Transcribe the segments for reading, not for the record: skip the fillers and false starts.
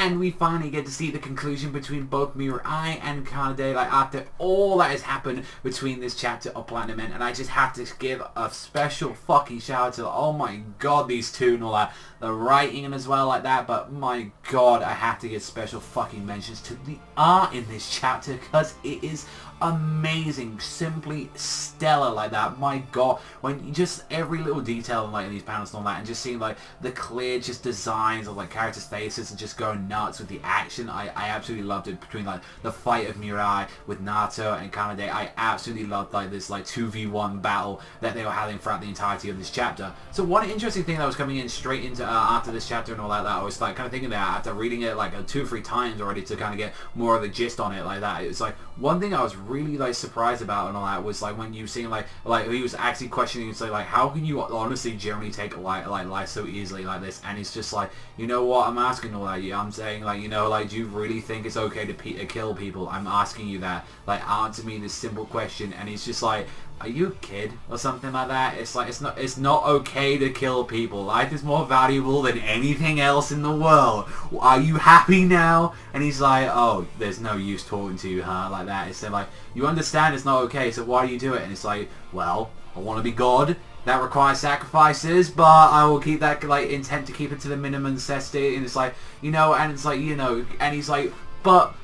And we finally get to see the conclusion between both Mirai and Kanade, like after all that has happened between this chapter of Platinum End. And I just have to give a special fucking shout out to, oh my god, these two and all that. The writing and as well like that, but my god, I have to give special fucking mentions to the art in this chapter because it is amazing, simply stellar like that. My god, when you just every little detail like in these panels and all that, and just seeing like the clear just designs of like characters' faces and just going nuts with the action, I absolutely loved it. Between like the fight of Mirai with Naruto and Kanade, I absolutely loved like this like 2v1 battle that they were having throughout the entirety of this chapter. So one interesting thing that was coming in straight into after this chapter and all that, I was like kind of thinking that after reading it like 2 or 3 times already to kind of get more of the gist on it like that, it's like one thing I was really like surprised about and all that was like when you seen like he was actually questioning, say like, how can you honestly generally take like life so easily like this? And it's just like, you know what, I'm asking all that. I'm saying like, you know, like, do you really think it's okay to kill people? I'm asking you that. Like, answer me this simple question. And he's just like, are you a kid or something like that? It's like, it's not okay to kill people. Life is more valuable than anything else in the world. Are you happy now? And he's like, oh, there's no use talking to you, huh? Like that. It's like, you understand it's not okay, so why do you do it? And it's like, well, I want to be God. That requires sacrifices, but I will keep that like intent to keep it to the minimum necessity. And it's like, you know, and it's like, you know, and he's like, but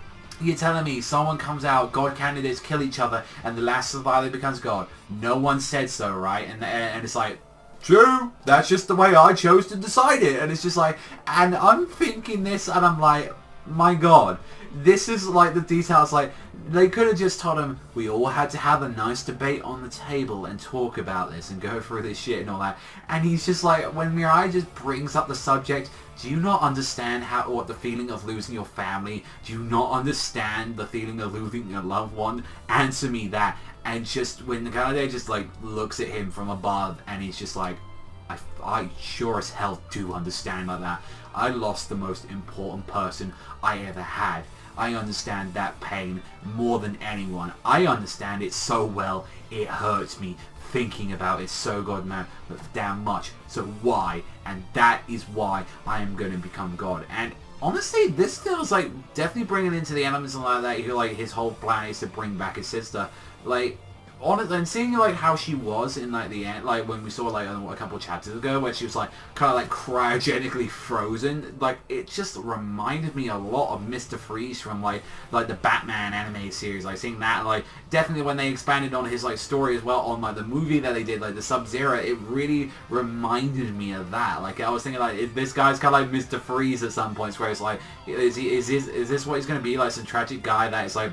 you're telling me someone comes out, God candidates kill each other, and the last survivor becomes God. No one said so, right? And it's like, true, that's just the way I chose to decide it. And it's just like, and I'm thinking this, and I'm like, my god, this is like the details. Like, they could have just told him, we all had to have a nice debate on the table and talk about this and go through this shit and all that. And he's just like, when Mirai just brings up the subject, do you not understand what the feeling of losing your family? Do you not understand the feeling of losing your loved one? Answer me that. And just when the Kanade just like looks at him from above, and he's just like, I sure as hell do understand like that. I lost the most important person I ever had. I understand that pain more than anyone. I understand it so well, it hurts me thinking about it so damn much. So why? And that is why I am going to become God. And honestly, this feels like definitely bringing into the elements and like that. Like his whole plan is to bring back his sister. Like, honestly, and seeing like how she was in like the end, like when we saw like a couple of chapters ago where she was like kind of like cryogenically frozen, like it just reminded me a lot of Mr. Freeze from like the Batman anime series. Like seeing that, like definitely when they expanded on his like story as well on like the movie that they did, like the Sub-Zero, it really reminded me of that. Like I was thinking like, this guy's kind of like Mr. Freeze at some points, where it's like, is this what he's going to be, like some tragic guy that is like,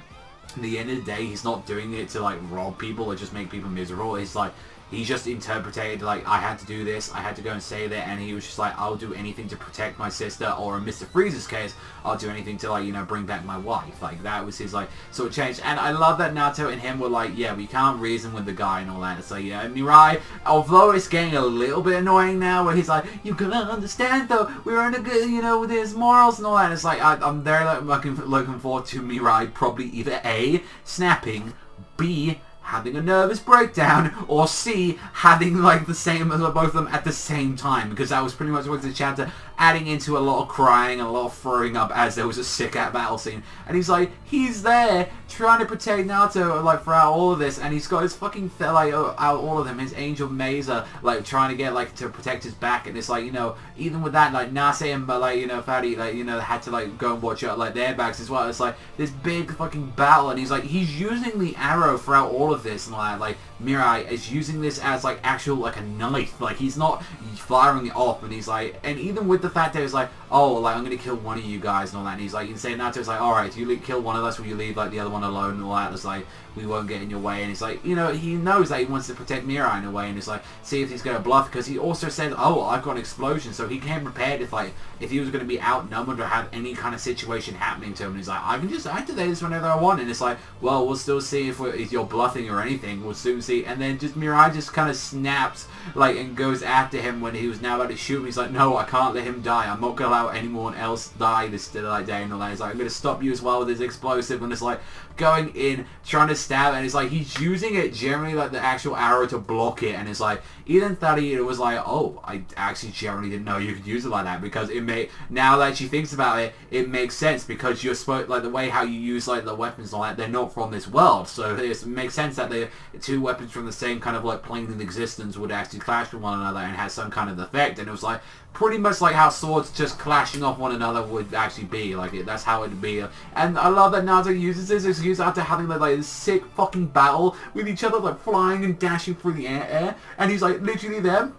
at the end of the day, he's not doing it to like rob people or just make people miserable. It's like, he just interpreted like, I had to do this, I had to go and say that, and he was just like, I'll do anything to protect my sister, or in Mr. Freeze's case, I'll do anything to like, you know, bring back my wife. Like that was his like sort of change. And I love that Naruto and him were like, yeah, we can't reason with the guy and all that. It's like, yeah, Mirai, although it's getting a little bit annoying now, where he's like, you gotta understand though, we're in a good, you know, there's morals and all that. It's like, I'm very like looking forward to Mirai probably either A, snapping, B, having a nervous breakdown, or C, having like the same as both of them at the same time, because that was pretty much what the chapter, adding into a lot of crying and a lot of throwing up as there was a sick battle scene. And he's like, he's there trying to protect Naruto like throughout all of this, and he's got his fucking like out all of them, his angel Mesa like trying to get like to protect his back. And it's like, you know, even with that, like Nase and like, you know, Fatty, like, you know, had to like go and watch out like their backs as well. It's like this big fucking battle, and he's like, he's using the arrow throughout all of this, and like Mirai is using this as like actual like a knife. Like he's not firing it off, and he's like, and even with the fact that it's like, oh, like I'm gonna kill one of you guys and all that, and he's like, you can say Naruto's like, alright, if you kill one of us, will you leave like the other one alone and all that? It's like, we won't get in your way. And he's like, you know, he knows that he wants to protect Mirai in a way, and it's like, see if he's gonna bluff, because he also said, oh, I've got an explosion, so he came prepared if he was gonna be outnumbered or have any kind of situation happening to him. And he's like, I can just activate this whenever I want. And it's like, well, we'll still see if you're bluffing or anything. We'll soon see pussy, and then just Mirai just kind of snaps, like, and goes after him when he was now about to shoot him. He's like, no, I can't let him die. I'm not going to allow anyone else die this like, day and all that. He's like, I'm going to stop you as well with this explosive, and it's like, going in, trying to stab, and it's like, he's using it generally, like, the actual arrow to block it, and it's like, even Thady, it was like, oh, I actually generally didn't know you could use it like that, because it may, now that she thinks about it, it makes sense, because you're supposed, like, the way how you use, like, the weapons and all that, they're not from this world, so it makes sense that the two weapons from the same kind of, like, plane of existence would actually clash with one another and have some kind of effect, and it was like, pretty much like how swords just clashing off one another would actually be, like, that's how it'd be, and I love that Naruto uses this excuse after having, like, this sick fucking battle with each other, like, flying and dashing through the air, and he's, like, literally there,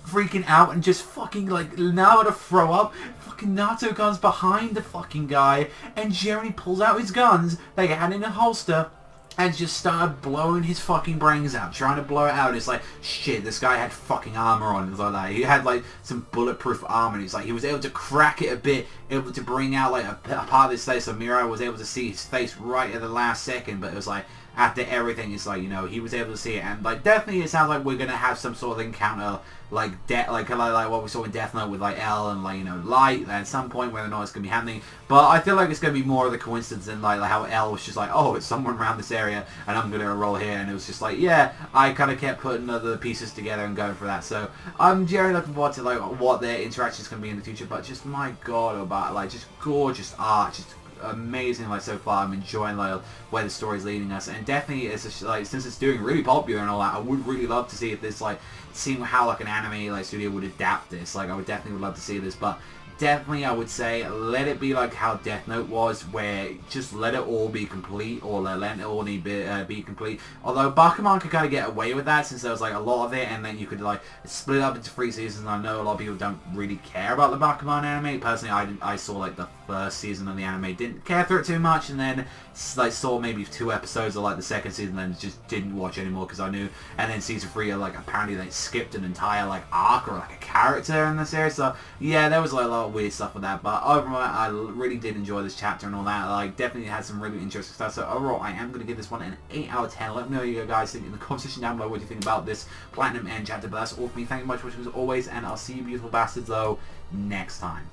freaking out and just fucking, like, now to throw up. Fucking Naruto comes behind the fucking guy and generally pulls out his guns that he had in a holster and just started blowing his fucking brains out, trying to blow it out. It's like, shit, this guy had fucking armor on and like that. He had, like, some bulletproof armor, and he's like, he was able to crack it a bit, able to bring out, like, a part of his face, so Mirai was able to see his face right at the last second, but it was like, after everything, it's like, you know, he was able to see it, and, like, definitely it sounds like we're gonna have some sort of encounter, like what we saw in Death Note with, like, L and, like, you know, Light at some point, whether or not it's gonna be happening, but I feel like it's gonna be more of the coincidence than, like how L was just like, oh, it's someone around this area, and I'm gonna roll here, and it was just like, yeah, I kind of kept putting the pieces together and going for that, so I'm very looking forward to, like, what their interaction is gonna be in the future, but just, my god, about, like, just gorgeous art, just amazing, like, so far. I'm enjoying, like, where the story's leading us, and definitely it's just, like, since it's doing really popular and all that, I would really love to see if this, like, seeing how, like, an anime, like, studio would adapt this. Like, I would definitely love to see this, but definitely I would say let it be like how Death Note was, where just let it all be complete, or let it all be complete. Although Bakuman could kind of get away with that, since there was, like, a lot of it, and then you could, like, split it up into 3 seasons. I know a lot of people don't really care about the Bakuman anime. Personally, I saw, like, the first season of the anime, didn't care for it too much, and then, like, saw maybe 2 episodes of, like, the second season, and then just didn't watch anymore because I knew. And then season 3, like, apparently they skipped an entire, like, arc or, like, a character in the series. So yeah, there was, like, a lot of weird stuff with that, but overall I really did enjoy this chapter and all that. Like, definitely had some really interesting stuff. So overall, I am going to give this one an 8 out of 10. Let me know what you guys think in the comment section down below. What do you think about this Platinum End chapter? But that's all for me. Thank you much for watching as always, and I'll see you beautiful bastards though next time.